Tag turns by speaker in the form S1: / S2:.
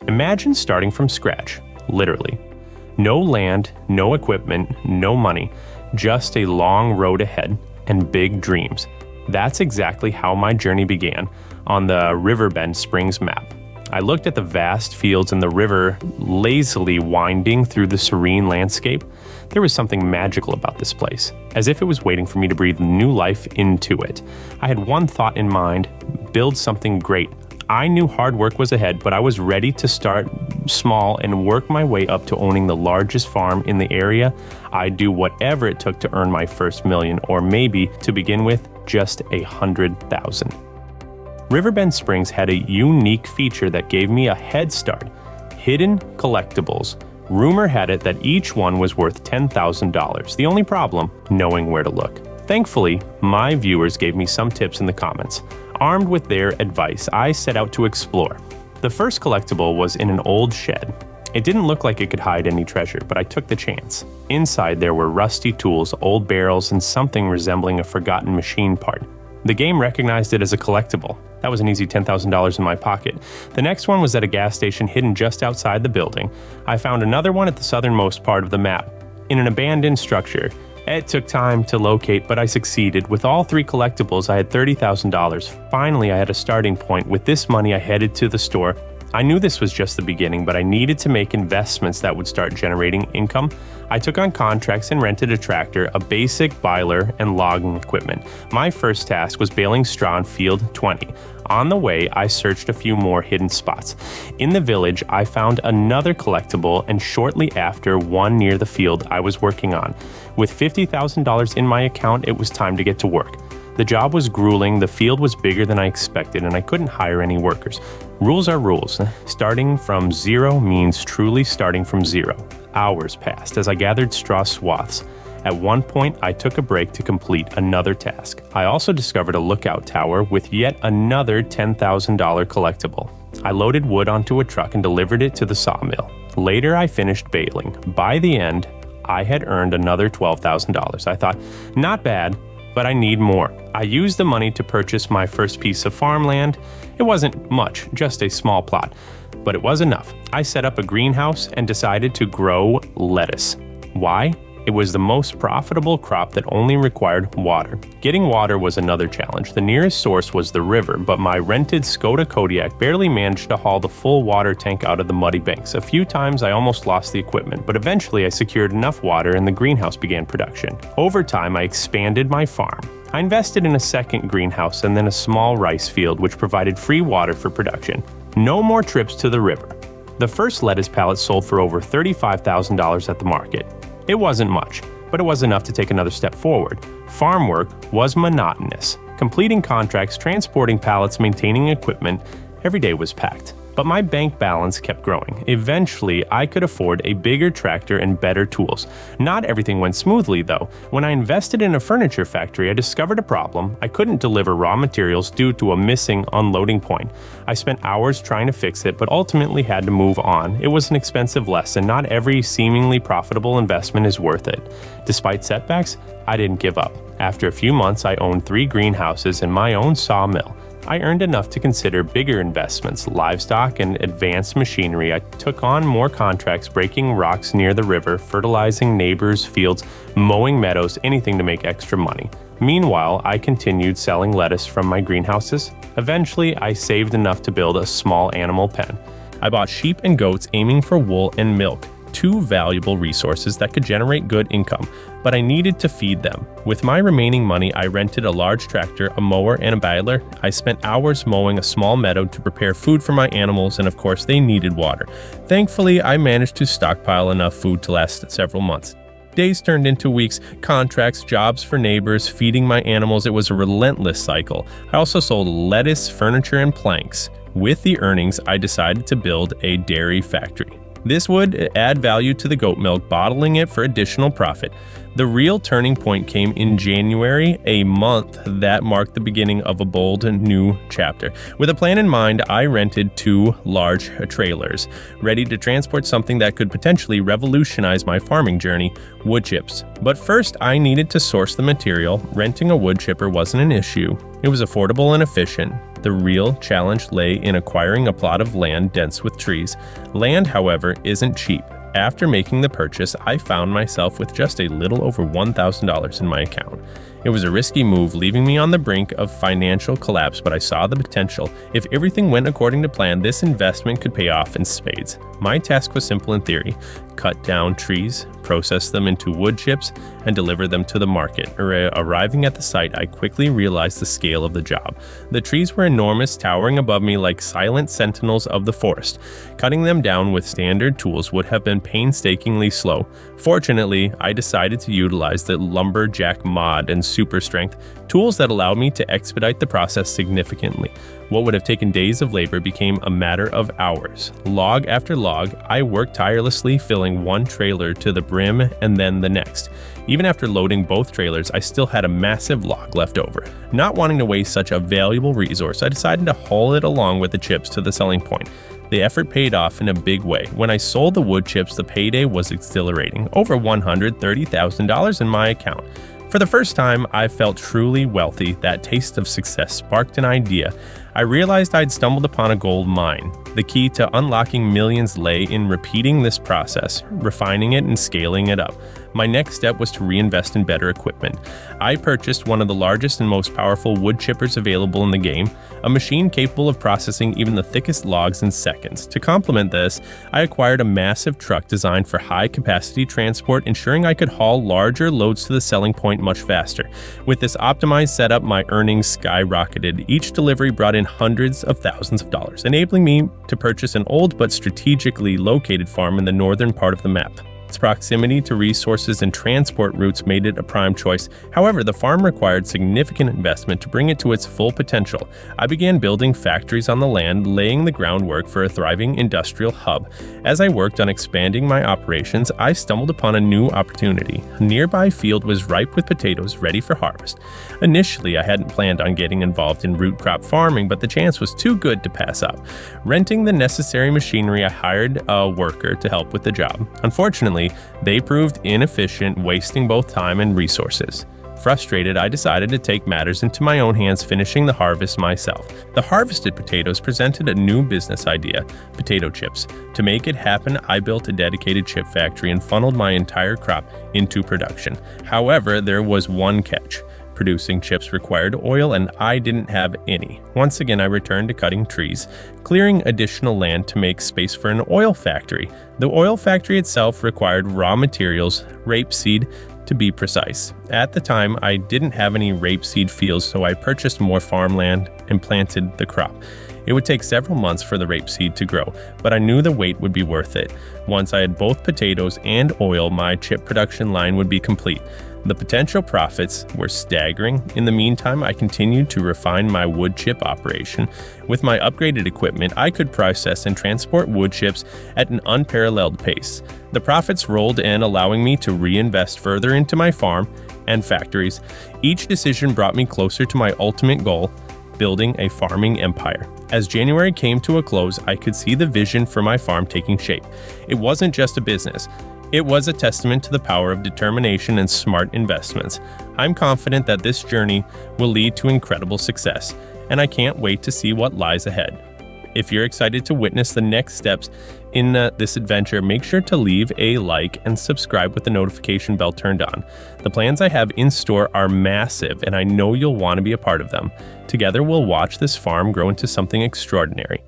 S1: Imagine starting from scratch, literally. No land, no equipment, no money, just a long road ahead and big dreams. That's exactly how my journey began on the Riverbend Springs map. I looked at the vast fields and the river lazily winding through the serene landscape. There was something magical about this place, as if it was waiting for me to breathe new life into it. I had one thought in mind: build something great. I knew hard work was ahead, but I was ready to start small and work my way up to owning the largest farm in the area. I'd do whatever it took to earn my first million, or maybe, to begin with, just 100,000. Riverbend Springs had a unique feature that gave me a head start: hidden collectibles. Rumor had it that each one was worth $10,000. The only problem, knowing where to look. Thankfully, my viewers gave me some tips in the comments. Armed with their advice, I set out to explore. The first collectible was in an old shed. It didn't look like it could hide any treasure, but I took the chance. Inside there were rusty tools, old barrels, and something resembling a forgotten machine part. The game recognized it as a collectible. That was an easy $10,000 in my pocket. The next one was at a gas station hidden just outside the building. I found another one at the southernmost part of the map, in an abandoned structure. It took time to locate, but I succeeded. With all three collectibles, I had $30,000. Finally, I had a starting point. With this money, I headed to the store. I knew this was just the beginning, but I needed to make investments that would start generating income. I took on contracts and rented a tractor, a basic baler, and logging equipment. My first task was baling straw in field 20. On the way, I searched a few more hidden spots. In the village, I found another collectible, and shortly after, one near the field I was working on. With $50,000 in my account, it was time to get to work. The job was grueling, the field was bigger than I expected, and I couldn't hire any workers. Rules are rules. Starting from zero means truly starting from zero. Hours passed as I gathered straw swaths. At one point, I took a break to complete another task. I also discovered a lookout tower with yet another $10,000 collectible. I loaded wood onto a truck and delivered it to the sawmill. Later, I finished baling. By the end, I had earned another $12,000. I thought, not bad, but I need more. I used the money to purchase my first piece of farmland. It wasn't much, just a small plot, but it was enough. I set up a greenhouse and decided to grow lettuce. Why? It was the most profitable crop that only required water. Getting water was another challenge. The nearest source was the river, but my rented Skoda Kodiak barely managed to haul the full water tank out of the muddy banks. A few times I almost lost the equipment, but eventually I secured enough water and the greenhouse began production. Over time, I expanded my farm. I invested in a second greenhouse and then a small rice field, which provided free water for production. No more trips to the river. The first lettuce pallet sold for over $35,000 at the market. It wasn't much, but it was enough to take another step forward. Farm work was monotonous. Completing contracts, transporting pallets, maintaining equipment, every day was packed. But my bank balance kept growing. Eventually, I could afford a bigger tractor and better tools. Not everything went smoothly, though. When I invested in a furniture factory, I discovered a problem. I couldn't deliver raw materials due to a missing unloading point. I spent hours trying to fix it, but ultimately had to move on. It was an expensive lesson. Not every seemingly profitable investment is worth it. Despite setbacks, I didn't give up. After a few months, I owned 3 greenhouses and my own sawmill. I earned enough to consider bigger investments, livestock, and advanced machinery. I took on more contracts, breaking rocks near the river, fertilizing neighbors' fields, mowing meadows, anything to make extra money. Meanwhile, I continued selling lettuce from my greenhouses. Eventually, I saved enough to build a small animal pen. I bought sheep and goats, aiming for wool and milk, 2 valuable resources that could generate good income, but I needed to feed them. With my remaining money, I rented a large tractor, a mower, and a baler. I spent hours mowing a small meadow to prepare food for my animals, and of course, they needed water. Thankfully, I managed to stockpile enough food to last several months. Days turned into weeks, contracts, jobs for neighbors, feeding my animals. It was a relentless cycle. I also sold lettuce, furniture, and planks. With the earnings, I decided to build a dairy factory. This would add value to the goat milk, bottling it for additional profit. The real turning point came in January, a month that marked the beginning of a bold and new chapter. With a plan in mind, I rented 2 large trailers, ready to transport something that could potentially revolutionize my farming journey: wood chips. But first, I needed to source the material. Renting a wood chipper wasn't an issue. It was affordable and efficient. The real challenge lay in acquiring a plot of land dense with trees. Land, however, isn't cheap. After making the purchase, I found myself with just a little over $1,000 in my account. It was a risky move, leaving me on the brink of financial collapse, but I saw the potential. If everything went according to plan, this investment could pay off in spades. My task was simple in theory: cut down trees, process them into wood chips, and deliver them to the market. Arriving at the site, I quickly realized the scale of the job. The trees were enormous, towering above me like silent sentinels of the forest. Cutting them down with standard tools would have been painstakingly slow. Fortunately, I decided to utilize the Lumberjack mod and super strength, tools that allowed me to expedite the process significantly. What would have taken days of labor became a matter of hours. Log after log, I worked tirelessly, filling one trailer to the brim and then the next. Even after loading both trailers, I still had a massive log left over. Not wanting to waste such a valuable resource, I decided to haul it along with the chips to the selling point. The effort paid off in a big way. When I sold the wood chips, the payday was exhilarating. Over $130,000 in my account. For the first time, I felt truly wealthy. That taste of success sparked an idea. I realized I'd stumbled upon a gold mine. The key to unlocking millions lay in repeating this process, refining it, and scaling it up. My next step was to reinvest in better equipment. I purchased one of the largest and most powerful wood chippers available in the game, a machine capable of processing even the thickest logs in seconds. To complement this, I acquired a massive truck designed for high-capacity transport, ensuring I could haul larger loads to the selling point much faster. With this optimized setup, my earnings skyrocketed. Each delivery brought in hundreds of thousands of dollars, enabling me to purchase an old but strategically located farm in the northern part of the map. Its proximity to resources and transport routes made it a prime choice. However, the farm required significant investment to bring it to its full potential. I began building factories on the land, laying the groundwork for a thriving industrial hub. As I worked on expanding my operations, I stumbled upon a new opportunity. A nearby field was ripe with potatoes ready for harvest. Initially, I hadn't planned on getting involved in root crop farming, but the chance was too good to pass up. Renting the necessary machinery, I hired a worker to help with the job. Unfortunately, they proved inefficient, wasting both time and resources. Frustrated, I decided to take matters into my own hands, finishing the harvest myself. The harvested potatoes presented a new business idea: potato chips. To make it happen, I built a dedicated chip factory and funneled my entire crop into production. However, there was one catch. Producing chips required oil, and I didn't have any. Once again, I returned to cutting trees, clearing additional land to make space for an oil factory. The oil factory itself required raw materials, rapeseed to be precise. At the time, I didn't have any rapeseed fields, so I purchased more farmland and planted the crop. It would take several months for the rapeseed to grow, but I knew the wait would be worth it. Once I had both potatoes and oil, my chip production line would be complete. The potential profits were staggering. In the meantime, I continued to refine my wood chip operation. With my upgraded equipment, I could process and transport wood chips at an unparalleled pace. The profits rolled in, allowing me to reinvest further into my farm and factories. Each decision brought me closer to my ultimate goal: building a farming empire. As January came to a close, I could see the vision for my farm taking shape. It wasn't just a business. It was a testament to the power of determination and smart investments. I'm confident that this journey will lead to incredible success, and I can't wait to see what lies ahead. If you're excited to witness the next steps in this adventure, make sure to leave a like and subscribe with the notification bell turned on. The plans I have in store are massive, and I know you'll want to be a part of them. Together, we'll watch this farm grow into something extraordinary.